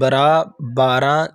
12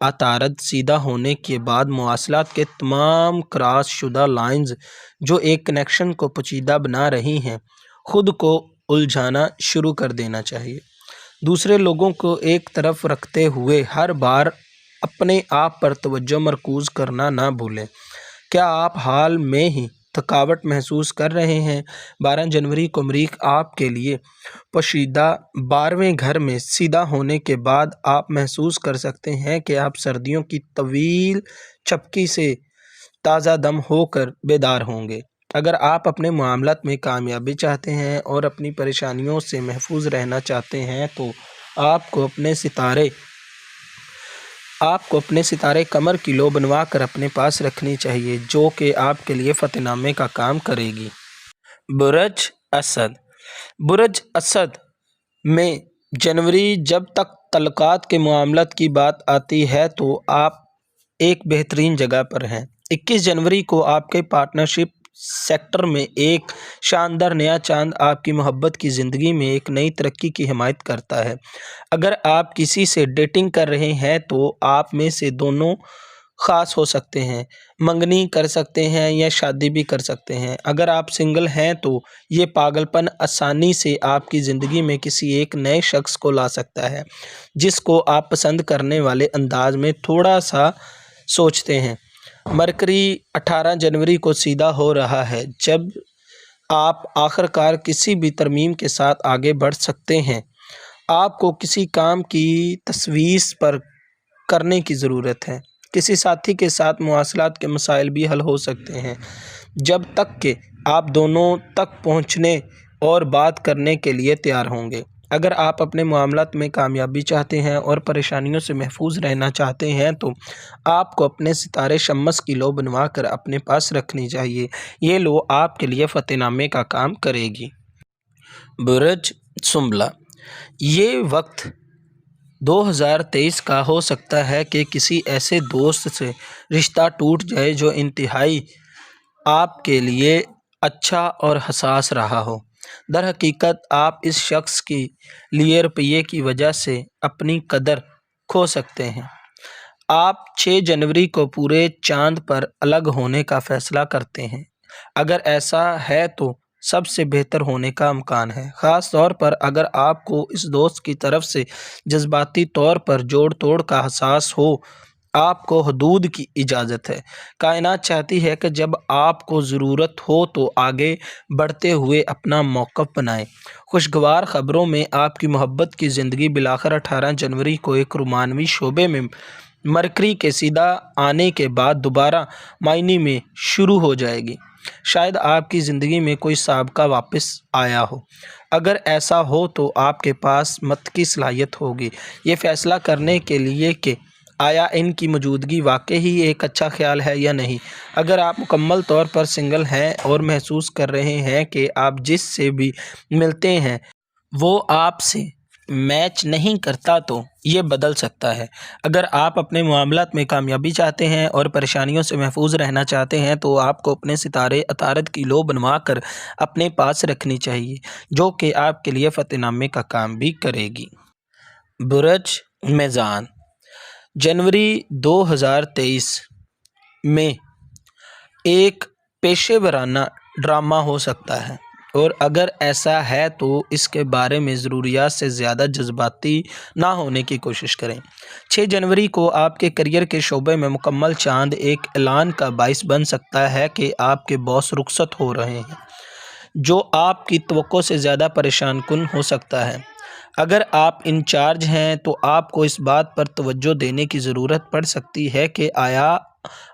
عطارد سیدھا ہونے کے بعد مواصلات کے تمام کراس شدہ لائنز جو ایک کنیکشن کو پیچیدہ بنا رہی ہیں خود کو الجھانا شروع کر دینا چاہیے۔ دوسرے لوگوں کو ایک طرف رکھتے ہوئے ہر بار اپنے آپ پر توجہ مرکوز کرنا نہ بھولیں۔ کیا آپ حال میں ہی تھکاوٹ محسوس کر رہے ہیں؟ 12 جنوری کو مریخ آپ کے لیے پوشیدہ 12ویں گھر میں سیدھا ہونے کے بعد آپ محسوس کر سکتے ہیں کہ آپ سردیوں کی طویل چپکی سے تازہ دم ہو کر بیدار ہوں گے۔ اگر آپ اپنے معاملات میں کامیابی چاہتے ہیں اور اپنی پریشانیوں سے محفوظ رہنا چاہتے ہیں تو آپ کو اپنے ستارے قمر کی لو بنوا کر اپنے پاس رکھنی چاہیے جو کہ آپ کے لیے فتح نامے کا کام کرے گی۔ برج اسد میں جنوری جب تک تعلقات کے معاملات کی بات آتی ہے تو آپ ایک بہترین جگہ پر ہیں۔ 21 جنوری کو آپ کے پارٹنرشپ سیکٹر میں ایک شاندار نیا چاند آپ کی محبت کی زندگی میں ایک نئی ترقی کی حمایت کرتا ہے۔ اگر آپ کسی سے ڈیٹنگ کر رہے ہیں تو آپ میں سے دونوں خاص ہو سکتے ہیں، منگنی کر سکتے ہیں یا شادی بھی کر سکتے ہیں۔ اگر آپ سنگل ہیں تو یہ پاگل پن آسانی سے آپ کی زندگی میں کسی ایک نئے شخص کو لا سکتا ہے جس کو آپ پسند کرنے والے انداز میں تھوڑا سا سوچتے ہیں۔ مرکری 18 جنوری کو سیدھا ہو رہا ہے جب آپ آخر کار کسی بھی ترمیم کے ساتھ آگے بڑھ سکتے ہیں۔ آپ کو کسی کام کی تشویش پر کرنے کی ضرورت ہے۔ کسی ساتھی کے ساتھ مواصلات کے مسائل بھی حل ہو سکتے ہیں جب تک کہ آپ دونوں تک پہنچنے اور بات کرنے کے لیے تیار ہوں گے۔ اگر آپ اپنے معاملات میں کامیابی چاہتے ہیں اور پریشانیوں سے محفوظ رہنا چاہتے ہیں تو آپ کو اپنے ستارے شمس کی لو بنوا کر اپنے پاس رکھنی چاہیے۔ یہ لو آپ کے لیے فتح نامے کا کام کرے گی۔ برج سنبلہ، یہ وقت 2023 کا ہو سکتا ہے کہ کسی ایسے دوست سے رشتہ ٹوٹ جائے جو انتہائی آپ کے لیے اچھا اور حساس رہا ہو۔ در حقیقت آپ اس شخص کے لیے رویے کی وجہ سے اپنی قدر کھو سکتے ہیں۔ آپ 6 جنوری کو پورے چاند پر الگ ہونے کا فیصلہ کرتے ہیں۔ اگر ایسا ہے تو سب سے بہتر ہونے کا امکان ہے، خاص طور پر اگر آپ کو اس دوست کی طرف سے جذباتی طور پر جوڑ توڑ کا احساس ہو۔ آپ کو حدود کی اجازت ہے۔ کائنات چاہتی ہے کہ جب آپ کو ضرورت ہو تو آگے بڑھتے ہوئے اپنا موقف بنائیں۔ خوشگوار خبروں میں آپ کی محبت کی زندگی بالآخر 18 جنوری کو ایک رومانوی شعبے میں مرکری کے سیدھا آنے کے بعد دوبارہ معنی میں شروع ہو جائے گی۔ شاید آپ کی زندگی میں کوئی سابقہ واپس آیا ہو۔ اگر ایسا ہو تو آپ کے پاس مت کی صلاحیت ہوگی یہ فیصلہ کرنے کے لیے کہ آیا ان کی موجودگی واقعی ایک اچھا خیال ہے یا نہیں۔ اگر آپ مکمل طور پر سنگل ہیں اور محسوس کر رہے ہیں کہ آپ جس سے بھی ملتے ہیں وہ آپ سے میچ نہیں کرتا تو یہ بدل سکتا ہے۔ اگر آپ اپنے معاملات میں کامیابی چاہتے ہیں اور پریشانیوں سے محفوظ رہنا چاہتے ہیں تو آپ کو اپنے ستارے عطارد کی لو بنوا کر اپنے پاس رکھنی چاہیے جو کہ آپ کے لیے فتح نامے کا کام بھی کرے گی۔ برج میزان، جنوری 2023 میں ایک پیشے ورانہ ڈرامہ ہو سکتا ہے اور اگر ایسا ہے تو اس کے بارے میں ضروریات سے زیادہ جذباتی نہ ہونے کی کوشش کریں۔ 6 جنوری کو آپ کے کیریئر کے شعبے میں مکمل چاند ایک اعلان کا باعث بن سکتا ہے کہ آپ کے باس رخصت ہو رہے ہیں جو آپ کی توقع سے زیادہ پریشان کن ہو سکتا ہے۔ اگر آپ انچارج ہیں تو آپ کو اس بات پر توجہ دینے کی ضرورت پڑ سکتی ہے کہ آیا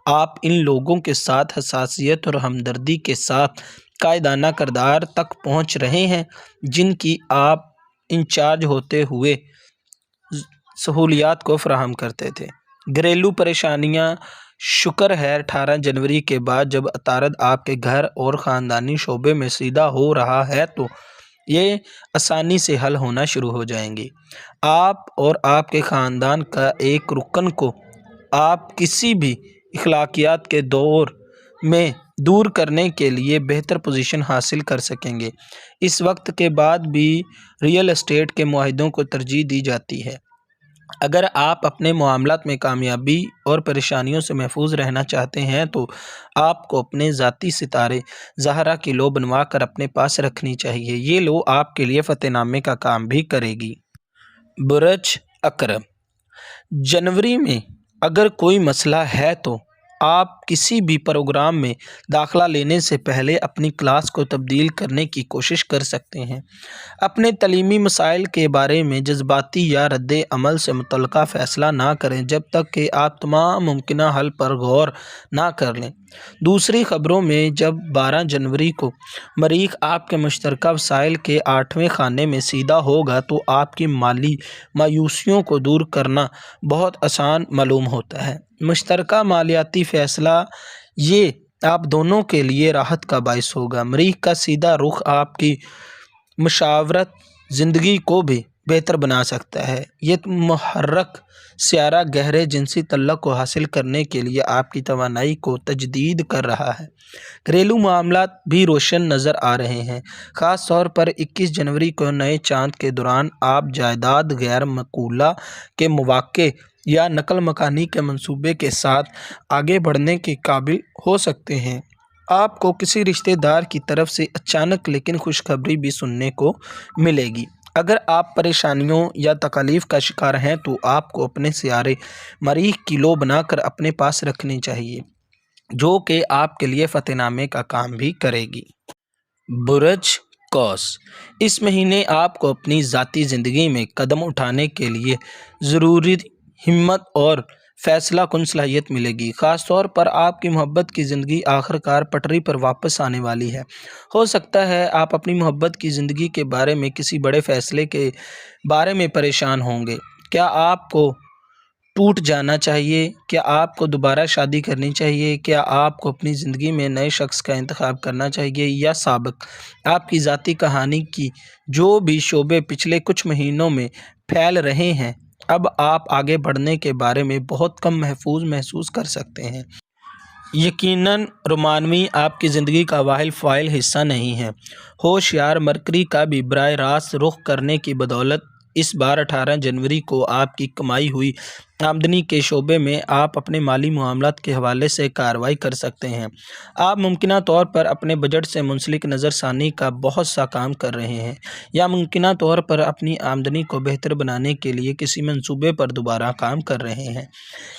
آپ ان لوگوں کے ساتھ حساسیت اور ہمدردی کے ساتھ قائدانہ کردار تک پہنچ رہے ہیں جن کی آپ انچارج ہوتے ہوئے سہولیات کو فراہم کرتے تھے۔ گھریلو پریشانیاں، شکر ہے 18 جنوری کے بعد جب عطارد آپ کے گھر اور خاندانی شعبے میں سیدھا ہو رہا ہے تو یہ آسانی سے حل ہونا شروع ہو جائیں گی۔ آپ اور آپ کے خاندان کا ایک رکن کو آپ کسی بھی اخلاقیات کے دور میں دور کرنے کے لیے بہتر پوزیشن حاصل کر سکیں گے۔ اس وقت کے بعد بھی ریئل اسٹیٹ کے معاہدوں کو ترجیح دی جاتی ہے اگر آپ اپنے معاملات میں کامیابی اور پریشانیوں سے محفوظ رہنا چاہتے ہیں تو آپ کو اپنے ذاتی ستارے زہرا کی لو بنوا کر اپنے پاس رکھنی چاہیے۔ یہ لو آپ کے لیے فتح نامے کا کام بھی کرے گی۔ برج عقرب، جنوری میں اگر کوئی مسئلہ ہے تو آپ کسی بھی پروگرام میں داخلہ لینے سے پہلے اپنی کلاس کو تبدیل کرنے کی کوشش کر سکتے ہیں۔ اپنے تعلیمی مسائل کے بارے میں جذباتی یا رد عمل سے متعلقہ فیصلہ نہ کریں جب تک کہ آپ تمام ممکنہ حل پر غور نہ کر لیں۔ دوسری خبروں میں، جب 12 جنوری کو مریخ آپ کے مشترکہ وسائل کے 8ویں خانے میں سیدھا ہوگا تو آپ کی مالی مایوسیوں کو دور کرنا بہت آسان معلوم ہوتا ہے۔ مشترکہ مالیاتی فیصلہ یہ آپ دونوں کے لیے راحت کا باعث ہوگا۔ مریخ کا سیدھا رخ آپ کی مشاورت زندگی کو بھی بہتر بنا سکتا ہے۔ یہ محرک سیارہ گہرے جنسی تعلق کو حاصل کرنے کے لیے آپ کی توانائی کو تجدید کر رہا ہے۔ گھریلو معاملات بھی روشن نظر آ رہے ہیں، خاص طور پر 21 جنوری کو نئے چاند کے دوران آپ جائیداد، غیر معقولہ کے مواقع یا نقل مکانی کے منصوبے کے ساتھ آگے بڑھنے کے قابل ہو سکتے ہیں۔ آپ کو کسی رشتہ دار کی طرف سے اچانک لیکن خوشخبری بھی سننے کو ملے گی۔ اگر آپ پریشانیوں یا تکالیف کا شکار ہیں تو آپ کو اپنے سیارے مریخ کی لو بنا کر اپنے پاس رکھنی چاہیے، جو کہ آپ کے لیے فتح نامے کا کام بھی کرے گی۔ برج قوس، اس مہینے آپ کو اپنی ذاتی زندگی میں قدم اٹھانے کے لیے ضروری ہمت اور فیصلہ کن صلاحیت ملے گی۔ خاص طور پر آپ کی محبت کی زندگی آخر کار پٹری پر واپس آنے والی ہے۔ ہو سکتا ہے آپ اپنی محبت کی زندگی کے بارے میں کسی بڑے فیصلے کے بارے میں پریشان ہوں گے۔ کیا آپ کو ٹوٹ جانا چاہیے؟ کیا آپ کو دوبارہ شادی کرنی چاہیے؟ کیا آپ کو اپنی زندگی میں نئے شخص کا انتخاب کرنا چاہیے یا سابق آپ کی ذاتی کہانی کی جو بھی شعبے پچھلے کچھ مہینوں میں پھیل رہے ہیں، اب آپ آگے بڑھنے کے بارے میں بہت کم محفوظ محسوس کر سکتے ہیں۔ یقیناً رومانوی آپ کی زندگی کا واحد فاعل حصہ نہیں ہے۔ ہوشیار مرکری کا بھی براہ راست رخ کرنے کی بدولت اس بار 18 جنوری کو آپ کی کمائی ہوئی آمدنی کے شعبے میں آپ اپنے مالی معاملات کے حوالے سے کارروائی کر سکتے ہیں۔ آپ ممکنہ طور پر اپنے بجٹ سے منسلک نظر ثانی کا بہت سا کام کر رہے ہیں یا ممکنہ طور پر اپنی آمدنی کو بہتر بنانے کے لیے کسی منصوبے پر دوبارہ کام کر رہے ہیں۔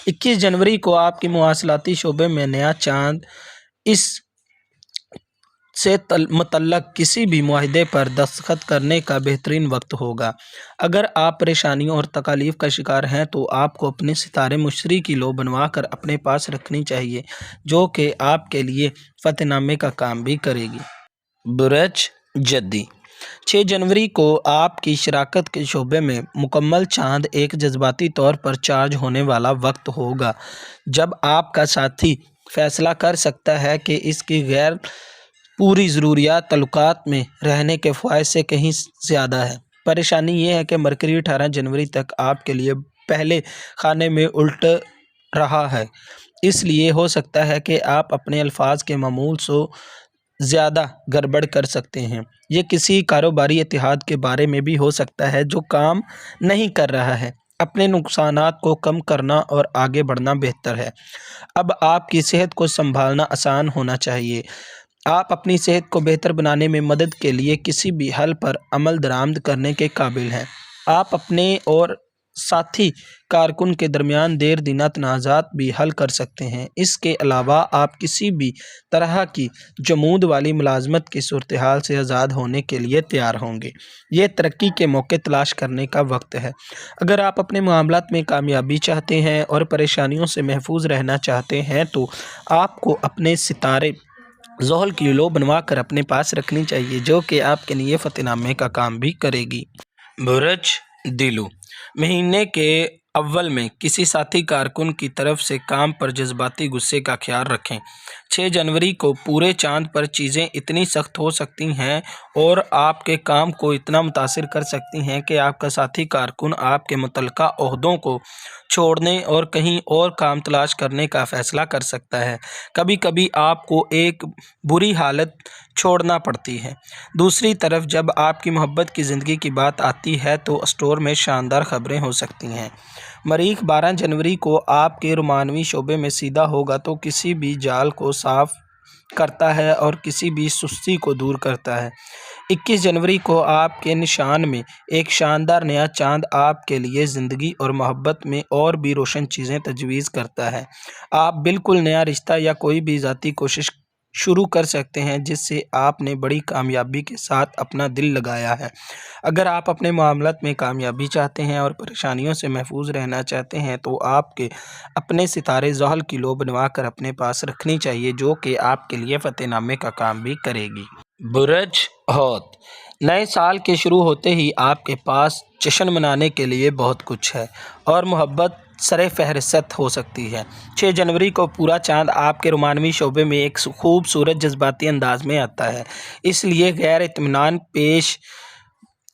21 جنوری کو آپ کی مواصلاتی شعبے میں نیا چاند اس سے متعلق کسی بھی معاہدے پر دستخط کرنے کا بہترین وقت ہوگا۔ اگر آپ پریشانیوں اور تکالیف کا شکار ہیں تو آپ کو اپنے ستارے مشتری کی لو بنوا کر اپنے پاس رکھنی چاہیے، جو کہ آپ کے لیے فتح نامے کا کام بھی کرے گی۔ برج جدی، 6 جنوری کو آپ کی شراکت کے شعبے میں مکمل چاند ایک جذباتی طور پر چارج ہونے والا وقت ہوگا، جب آپ کا ساتھی فیصلہ کر سکتا ہے کہ اس کی غیر پوری ضروریات تعلقات میں رہنے کے فوائد سے کہیں زیادہ ہے۔ پریشانی یہ ہے کہ مرکری 18 جنوری تک آپ کے لیے پہلے خانے میں الٹ رہا ہے، اس لیے ہو سکتا ہے کہ آپ اپنے الفاظ کے معمول سے زیادہ گڑبڑ کر سکتے ہیں۔ یہ کسی کاروباری اتحاد کے بارے میں بھی ہو سکتا ہے جو کام نہیں کر رہا ہے۔ اپنے نقصانات کو کم کرنا اور آگے بڑھنا بہتر ہے۔ اب آپ کی صحت کو سنبھالنا آسان ہونا چاہیے۔ آپ اپنی صحت کو بہتر بنانے میں مدد کے لیے کسی بھی حل پر عمل درآمد کرنے کے قابل ہیں۔ آپ اپنے اور ساتھی کارکن کے درمیان دیر دینہ تنازعات بھی حل کر سکتے ہیں۔ اس کے علاوہ آپ کسی بھی طرح کی جمود والی ملازمت کی صورتحال سے آزاد ہونے کے لیے تیار ہوں گے۔ یہ ترقی کے موقع تلاش کرنے کا وقت ہے۔ اگر آپ اپنے معاملات میں کامیابی چاہتے ہیں اور پریشانیوں سے محفوظ رہنا چاہتے ہیں تو آپ کو اپنے ستارے زحل کی لو بنوا کر اپنے پاس رکھنی چاہیے، جو کہ آپ کے لیے فتح نامے کا کام بھی کرے گی۔ برج دلو، مہینے کے اول میں کسی ساتھی کارکن کی طرف سے کام پر جذباتی غصے کا خیال رکھیں۔ 6 جنوری کو پورے چاند پر چیزیں اتنی سخت ہو سکتی ہیں اور آپ کے کام کو اتنا متاثر کر سکتی ہیں کہ آپ کا ساتھی کارکن آپ کے متعلقہ عہدوں کو چھوڑنے اور کہیں اور کام تلاش کرنے کا فیصلہ کر سکتا ہے۔ کبھی کبھی آپ کو ایک بری حالت چھوڑنا پڑتی ہے۔ دوسری طرف جب آپ کی محبت کی زندگی کی بات آتی ہے تو اسٹور میں شاندار خبریں ہو سکتی ہیں۔ مریخ 12 جنوری کو آپ کے رومانوی شعبے میں سیدھا ہوگا تو کسی بھی جال کو صاف کرتا ہے اور کسی بھی سستی کو دور کرتا ہے۔ 21 جنوری کو آپ کے نشان میں ایک شاندار نیا چاند آپ کے لیے زندگی اور محبت میں اور بھی روشن چیزیں تجویز کرتا ہے۔ آپ بالکل نیا رشتہ یا کوئی بھی ذاتی کوشش شروع کر سکتے ہیں جس سے آپ نے بڑی کامیابی کے ساتھ اپنا دل لگایا ہے۔ اگر آپ اپنے معاملات میں کامیابی چاہتے ہیں اور پریشانیوں سے محفوظ رہنا چاہتے ہیں تو آپ کے اپنے ستارے زحل کی لو بنوا کر اپنے پاس رکھنی چاہیے جو کہ آپ کے لیے فتح نامے کا کام بھی کرے گی۔ برج حوت، نئے سال کے شروع ہوتے ہی آپ کے پاس جشن منانے کے لیے بہت کچھ ہے اور محبت سر فہرست ہو سکتی ہے۔ 6 جنوری کو پورا چاند آپ کے رومانوی شعبے میں ایک خوبصورت جذباتی انداز میں آتا ہے، اس لیے غیر اطمینان پیش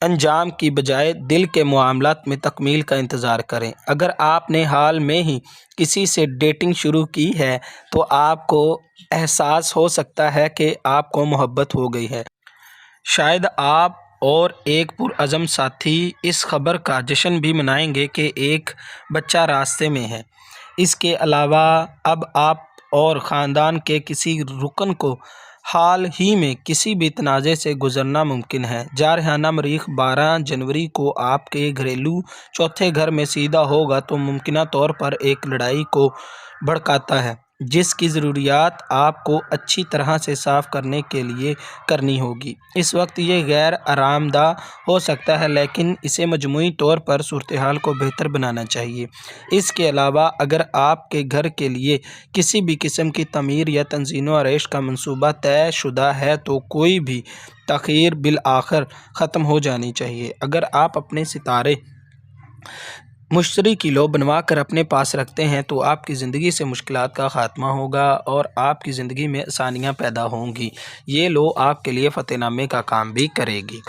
انجام کی بجائے دل کے معاملات میں تکمیل کا انتظار کریں۔ اگر آپ نے حال میں ہی کسی سے ڈیٹنگ شروع کی ہے تو آپ کو احساس ہو سکتا ہے کہ آپ کو محبت ہو گئی ہے۔ شاید آپ اور ایک پرعزم ساتھی اس خبر کا جشن بھی منائیں گے کہ ایک بچہ راستے میں ہے۔ اس کے علاوہ اب آپ اور خاندان کے کسی رکن کو حال ہی میں کسی بھی تنازع سے گزرنا ممکن ہے۔ جارحانہ مریخ 12 جنوری کو آپ کے گھریلو چوتھے گھر میں سیدھا ہوگا تو ممکنہ طور پر ایک لڑائی کو بھڑکاتا ہے جس کی ضروریات آپ کو اچھی طرح سے صاف کرنے کے لیے کرنی ہوگی۔ اس وقت یہ غیر آرام دہ ہو سکتا ہے لیکن اسے مجموعی طور پر صورتحال کو بہتر بنانا چاہیے۔ اس کے علاوہ اگر آپ کے گھر کے لیے کسی بھی قسم کی تعمیر یا تزئین و آرائش کا منصوبہ طے شدہ ہے تو کوئی بھی تاخیر بالآخر ختم ہو جانی چاہیے۔ اگر آپ اپنے ستارے مشتری کی لو بنوا کر اپنے پاس رکھتے ہیں تو آپ کی زندگی سے مشکلات کا خاتمہ ہوگا اور آپ کی زندگی میں آسانیاں پیدا ہوں گی۔ یہ لو آپ کے لیے فتح نامے کا کام بھی کرے گی۔